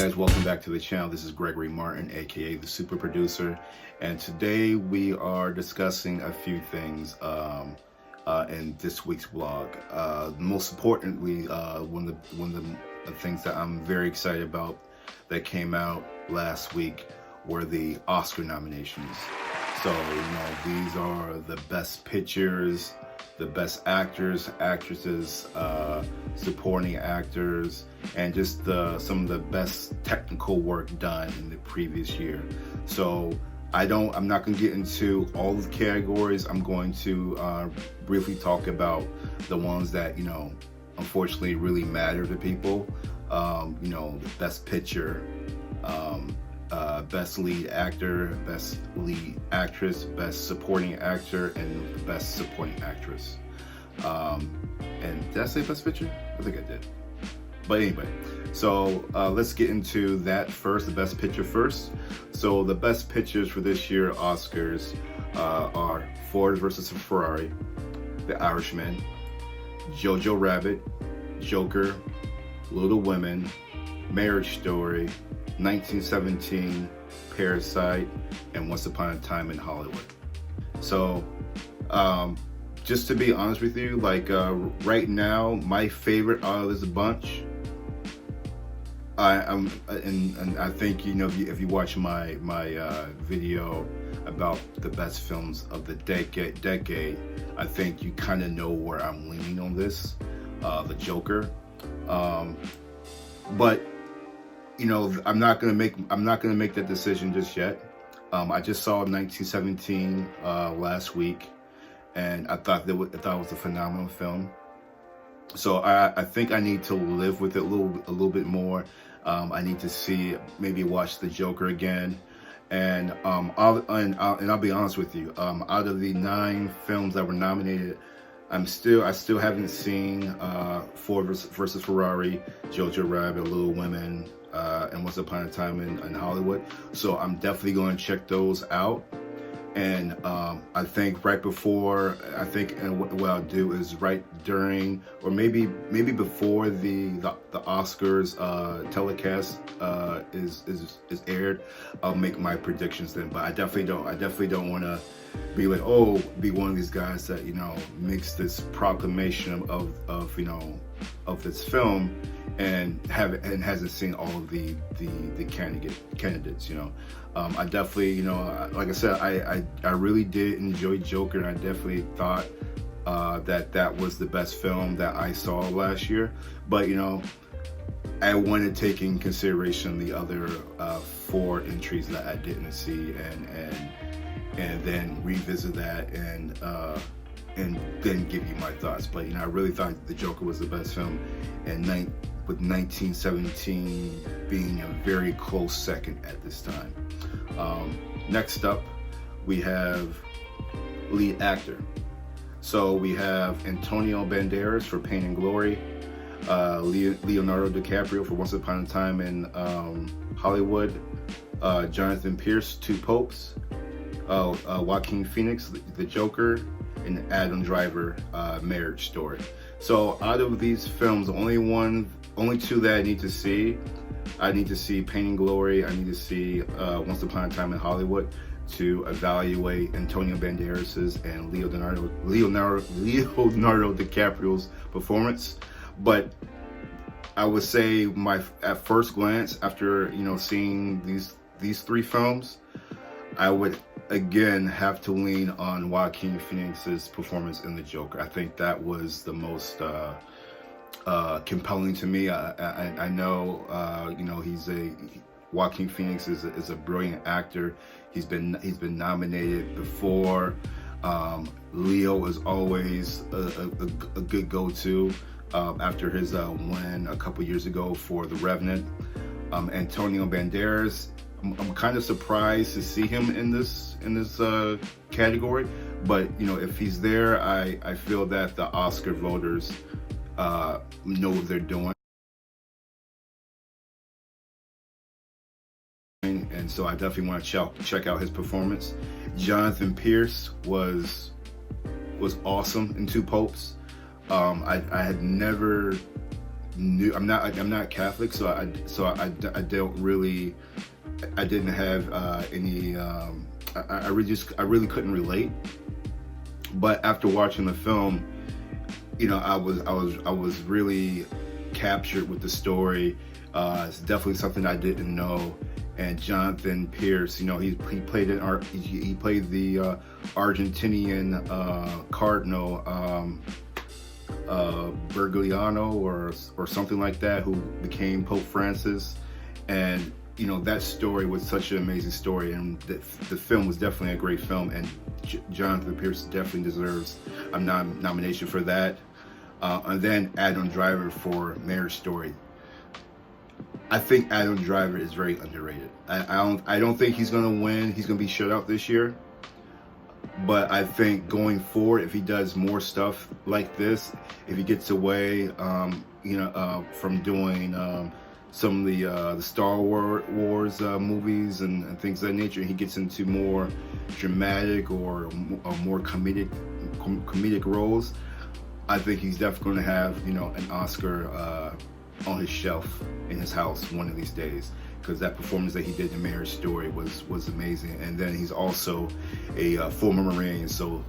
guys, welcome back to the channel. This is Gregory Martin, aka the Super Producer, and today we are discussing a few things in this week's vlog. Most importantly, one of the things that I'm very excited about that came out last week were the Oscar nominations. So, these are the best pictures, the best actors, actresses, supporting actors, and just some of the best technical work done in the previous year. So I'm not going to get into all of the categories. I'm going to briefly talk about the ones that, unfortunately really matter to people. The best picture, best lead actor, best lead actress, best supporting actor, and best supporting actress. And did I say best picture? I think I did. But anyway, so let's get into that first, the best picture first. So the best pictures for this year Oscars are Ford versus Ferrari, The Irishman, Jojo Rabbit, Joker, Little Women, Marriage Story, 1917, Parasite, and Once Upon a Time in Hollywood. So, just to be honest with you, right now, my favorite out of this bunch, I think if you watch my video about the best films of the decade, I think you kind of know where I'm leaning on this, the Joker, but. I'm not gonna make that decision just yet. I just saw 1917 last week, and I thought it was a phenomenal film. So I think I need to live with it a little bit more. I need to maybe watch The Joker again, and I'll be honest with you. Out of the 9 films that were nominated, I still haven't seen Ford versus Ferrari, Jojo Rabbit, Little Women, and Once Upon a Time in Hollywood. So I'm definitely going to check those out. And I think what I'll do is right during, or maybe before the Oscars telecast is aired, I'll make my predictions then. But I definitely don't want to be one of these guys that makes this proclamation of this film and hasn't seen all of the candidates. I definitely, like I said, I really did enjoy Joker, and I definitely thought that was the best film that I saw last year. But I want to take in consideration the other 4 entries that I didn't see, and then revisit that and then give you my thoughts. But I really thought The Joker was the best film, and with 1917 being a very close second at this time. Next up, we have lead actor. So we have Antonio Banderas for Pain and Glory, Leonardo DiCaprio for Once Upon a Time in Hollywood, Jonathan Pryce, Two Popes, Joaquin Phoenix, The Joker, and Adam Driver, Marriage Story. So out of these films, only 2 that I need to see. I need to see Pain and Glory. I need to see Once Upon a Time in Hollywood to evaluate Antonio Banderas's and Leonardo DiCaprio's performance. But I would say at first glance, after seeing these 3 films, I would again have to lean on Joaquin Phoenix's performance in The Joker. I think that was the most compelling to me. I know Joaquin Phoenix is a brilliant actor. He's been nominated before. Leo is always a good go-to after his win a couple years ago for The Revenant. Antonio Banderas, I'm kind of surprised to see him in this category, but if he's there, I feel that the Oscar voters know what they're doing, and so I definitely want to check out his performance. Jonathan Pryce was awesome in Two Popes. I had never new. I'm not Catholic, so I don't really. I didn't have any. I really couldn't relate. But after watching the film, I was really captured with the story. It's definitely something I didn't know. And Jonathan Pierce, he played he played the Argentinian cardinal Bergogliano or something like that, who became Pope Francis. And that story was such an amazing story, and the film was definitely a great film. And Jonathan Pierce definitely deserves a nomination for that. And then Adam Driver for Marriage Story. I think Adam Driver is very underrated. I don't think he's going to win. He's going to be shut out this year. But I think going forward, if he does more stuff like this, if he gets away, from doing some of the Star Wars movies and things of that nature, he gets into more dramatic or more comedic roles, I think he's definitely going to have an Oscar on his shelf in his house one of these days, because that performance that he did in Marriage Story was amazing. And then he's also a former Marine, so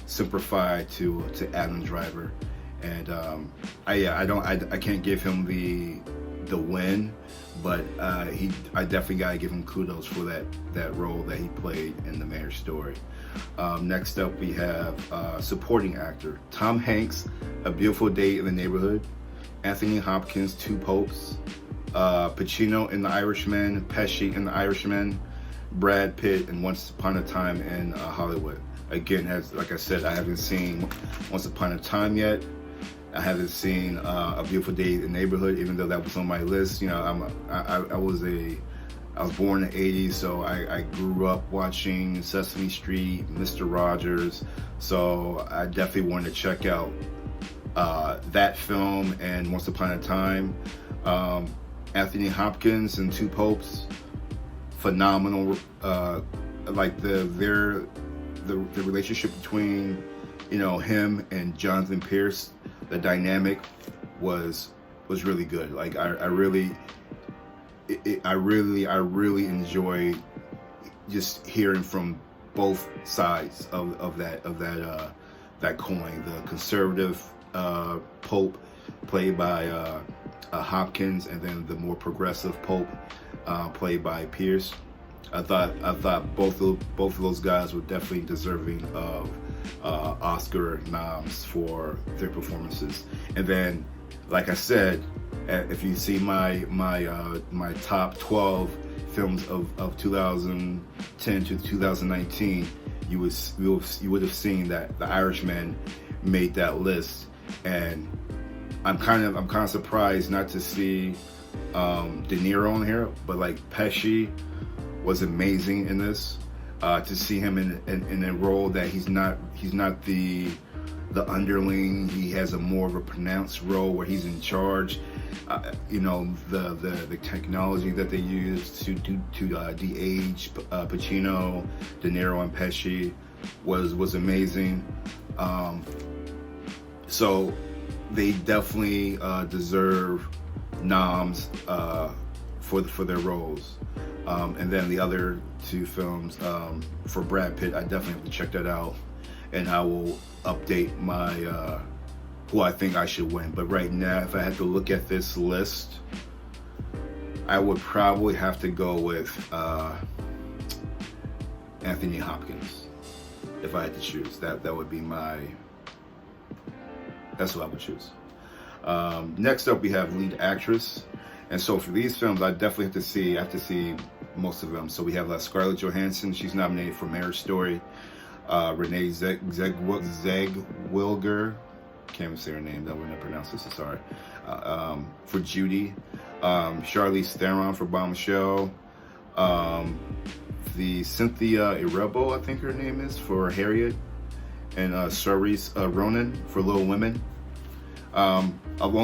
simplified to Adam Driver. And I can't give him the win, but I definitely gotta give him kudos for that role that he played in the Marriage Story. Next up, we have supporting actor Tom Hanks, A Beautiful Day in the Neighborhood; Anthony Hopkins, Two Popes; Pacino in The Irishman; Pesci in The Irishman; Brad Pitt in Once Upon a Time in Hollywood. Again, like I said, I haven't seen Once Upon a Time yet. I haven't seen A Beautiful Day in the Neighborhood, even though that was on my list. I was born in the 80s, so I grew up watching Sesame Street, Mr. Rogers. So I definitely wanted to check out that film and Once Upon a Time. Anthony Hopkins and Two Popes, phenomenal. Like the relationship between him and Jonathan Pierce, the dynamic was really good. Like I really enjoy just hearing from both sides of that coin. The conservative Pope, played by Hopkins, and then the more progressive Pope, played by Pierce. I thought both of those guys were definitely deserving of Oscar noms for their performances. And then, like I said, if you see my top 12 films of 2010 to 2019, you would have seen that The Irishman made that list. And I'm kind of surprised not to see De Niro on here, but like Pesci was amazing in this. To see him in a role that he's not the underling. He has a more of a pronounced role where he's in charge. The technology that they used to de-age Pacino, De Niro, and Pesci was amazing. So they definitely deserve noms for their roles. And then the other two films, for Brad Pitt, I definitely have to check that out, and I will update my who I think I should win. But right now, if I had to look at this list, I would probably have to go with Anthony Hopkins. If I had to choose, that would be that's what I would choose. Next up, we have lead actress. And so for these films, I definitely have to see most of them. So we have Scarlett Johansson. She's nominated for Marriage Story. Renee Zellweger. Can't even say her name. That wouldn't pronounce this. Sorry. For Judy. Charlize Theron for Bombshell. The Cynthia Erivo, I think her name is, for Harriet. And Saoirse Ronan for Little Women. Of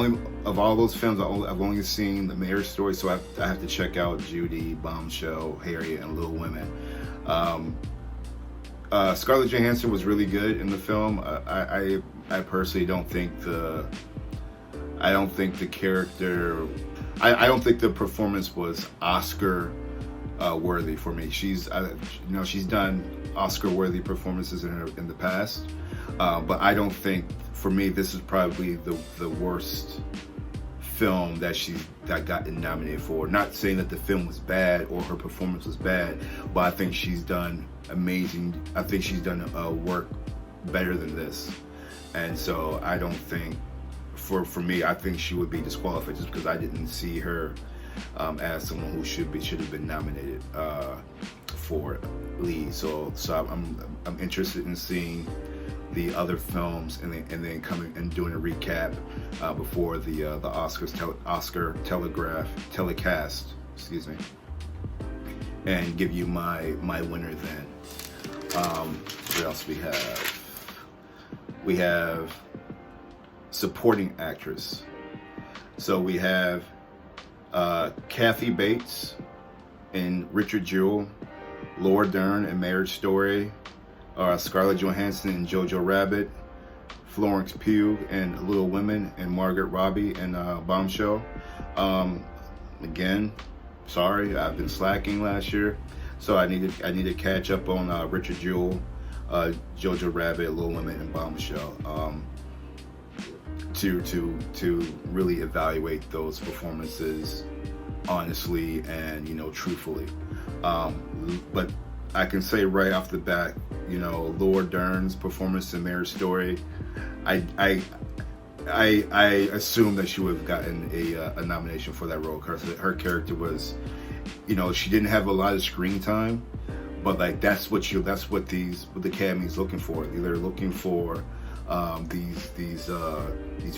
all those films, I've only seen The Marriage Story, so I have to check out Judy, Bombshell, Harriet, and Little Women. Scarlett Johansson was really good in the film. I personally don't think I don't think the character, I don't think the performance was Oscar worthy for me. She's done Oscar worthy performances in the past, but I don't think, for me, this is probably the worst film that got nominated for. Not saying that the film was bad or her performance was bad, but I think she's done amazing. I think she's done work better than this, and so I don't think, for me, I think she would be disqualified just because I didn't see her as someone who should have been nominated for lead. So I'm interested in seeing the other films and then coming and doing a recap before the Oscar telecast, excuse me, and give you my winner then. What else we have? We have supporting actress. So we have Kathy Bates and Richard Jewell, Laura Dern in Marriage Story, Scarlett Johansson in Jojo Rabbit, Florence Pugh in Little Women, and Margaret Robbie in Bombshell. Again, sorry, I've been slacking last year, so I need to catch up on Richard Jewell, Jojo Rabbit, Little Women, and Bombshell. To really evaluate those performances honestly and truthfully. But I can say right off the bat, Laura Dern's performance in Marriage Story, I assume that she would have gotten a nomination for that role. Her character was, she didn't have a lot of screen time, but like that's what the Academy's looking for. They're looking for these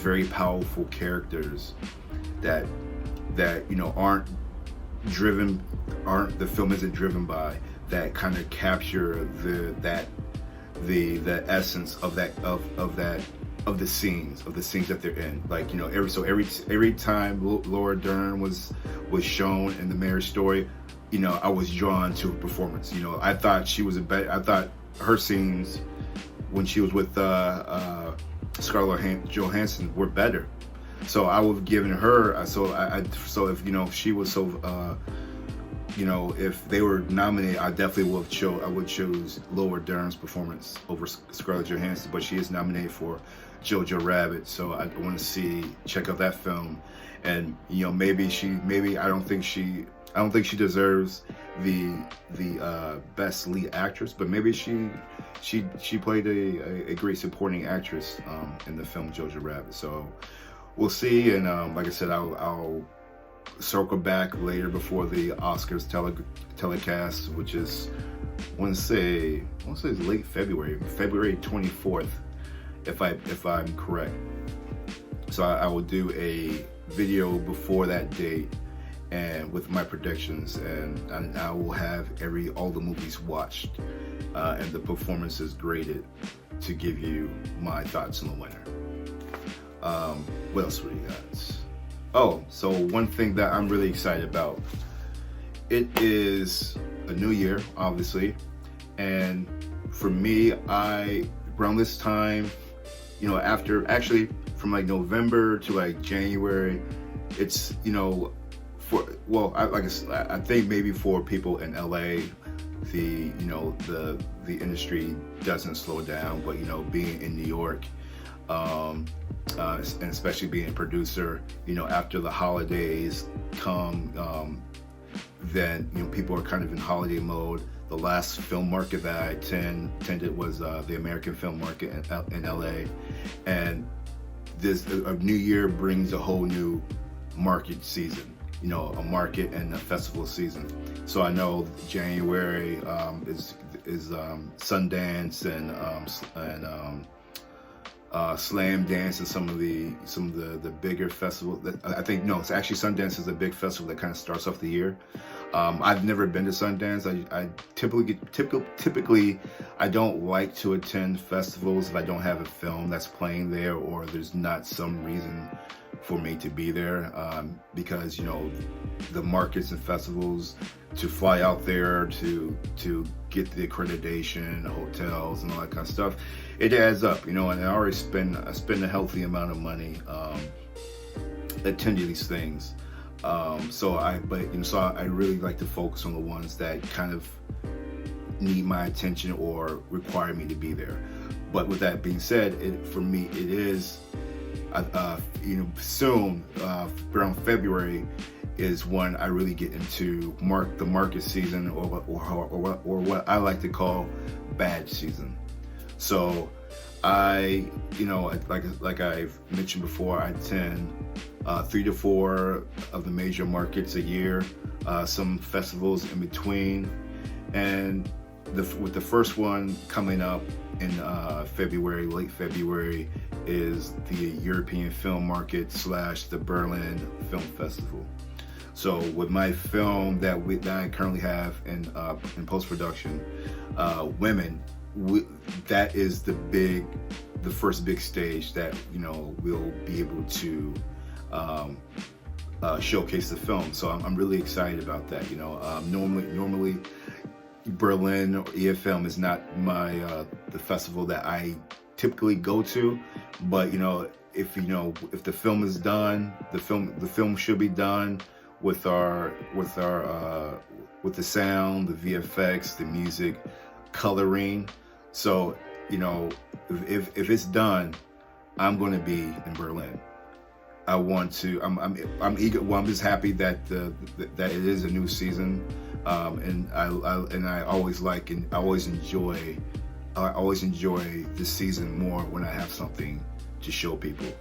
very powerful characters that the film isn't driven by, that kind of capture the essence of the scenes that they're in. Like, every time Laura Dern was shown in the Marriage Story, I was drawn to her performance. I thought I thought her scenes when she was with Scarlett Johansson were better. So I would have given her. So if she was so, if they were nominated, I definitely would choose Laura Dern's performance over Scarlett Johansson. But she is nominated for Jojo Rabbit, so I want to check out that film, and I don't think she deserves the best lead actress, but maybe she played a great supporting actress in the film Jojo Rabbit. So we'll see, and like I said, I'll circle back later before the Oscars telecast, which is I want to say it's late February 24th, if I'm correct. So I will do a video before that date and with my predictions, and I will have all the movies watched and the performances graded to give you my thoughts on the winner. What else we got? Oh, so one thing that I'm really excited about, it is a new year, obviously, and for me, around this time, actually from like November to like January, it's I think maybe for people in LA, the industry doesn't slow down, but being in New York, and especially being a producer, after the holidays come, then people are kind of in holiday mode. The last film market that I attended was the American Film Market in LA, and a new year brings a whole new market season. A market and a festival season. So I know January is Sundance and Slam Dance and some of the bigger festivals. I think it's actually Sundance is a big festival that kind of starts off the year. I've never been to Sundance. I typically I don't like to attend festivals if I don't have a film that's playing there or there's not some reason for me to be there, because the markets and festivals, to fly out there to get the accreditation, hotels and all that kind of stuff, it adds up, and I already spend a healthy amount of money attend to these things. So I really like to focus on the ones that kind of need my attention or require me to be there. But with that being said, for me, it is, soon, around February, is when I really get into the market season, or what I like to call badge season. So I, like I've mentioned before, I attend 3 to 4 of the major markets a year, some festivals in between, and with the first one coming up in February, late February, is the European Film Market / the Berlin Film Festival. So with my film that I currently have in post-production, Women, that is the first big stage that we'll be able to showcase the film. So I'm really excited about that. Normally Berlin or EFM is not the festival that I typically go to, but if the film is done, the film should be done with the sound, the VFX, the music, coloring. So if it's done, I'm going to be in Berlin. I'm eager. Well, I'm just happy that that it is a new season, and I always enjoy this season more when I have something to show people.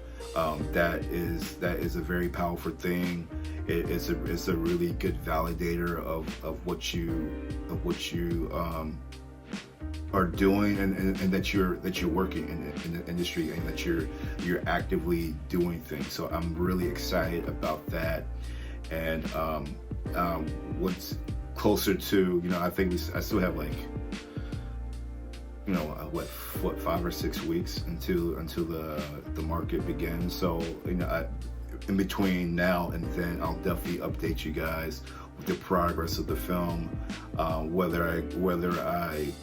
That is a very powerful thing. It's a really good validator of what you are doing, and that you're working in the industry, and that you're actively doing things. So I'm really excited about that. And what's closer to, I think I still have like what 5 or 6 weeks until the market begins. So in between now and then, I'll definitely update you guys with the progress of the film, whether I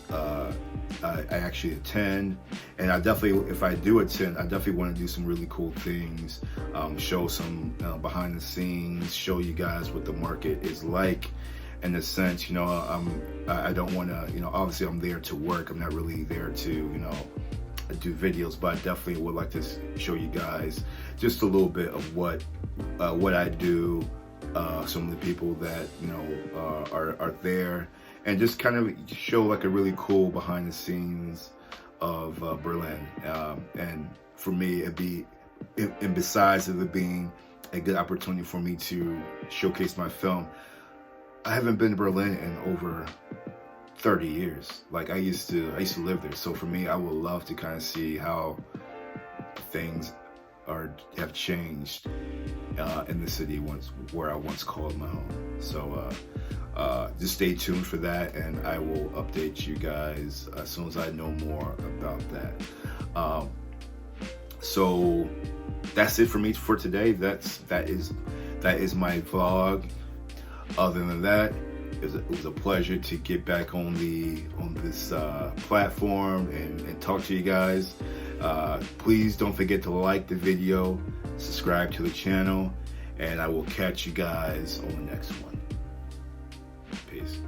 actually attend. And if I do attend, I definitely want to do some really cool things, show some behind the scenes, show you guys what the market is like. In a sense, I don't want to, obviously I'm there to work. I'm not really there to, do videos, but I definitely would like to show you guys just a little bit of what I do, some of the people that are there, and just kind of show like a really cool behind the scenes of Berlin. And for me, and besides of it being a good opportunity for me to showcase my film, I haven't been to Berlin in over 30 years. Like I used to live there. So for me, I would love to kind of see how things have changed in the city where I once called my home. So just stay tuned for that, and I will update you guys as soon as I know more about that. So that's it for me for today. That is my vlog. Other than that, it was a pleasure to get back on this platform and talk to you guys. Please don't forget to like the video, subscribe to the channel, and I will catch you guys on the next one. Peace.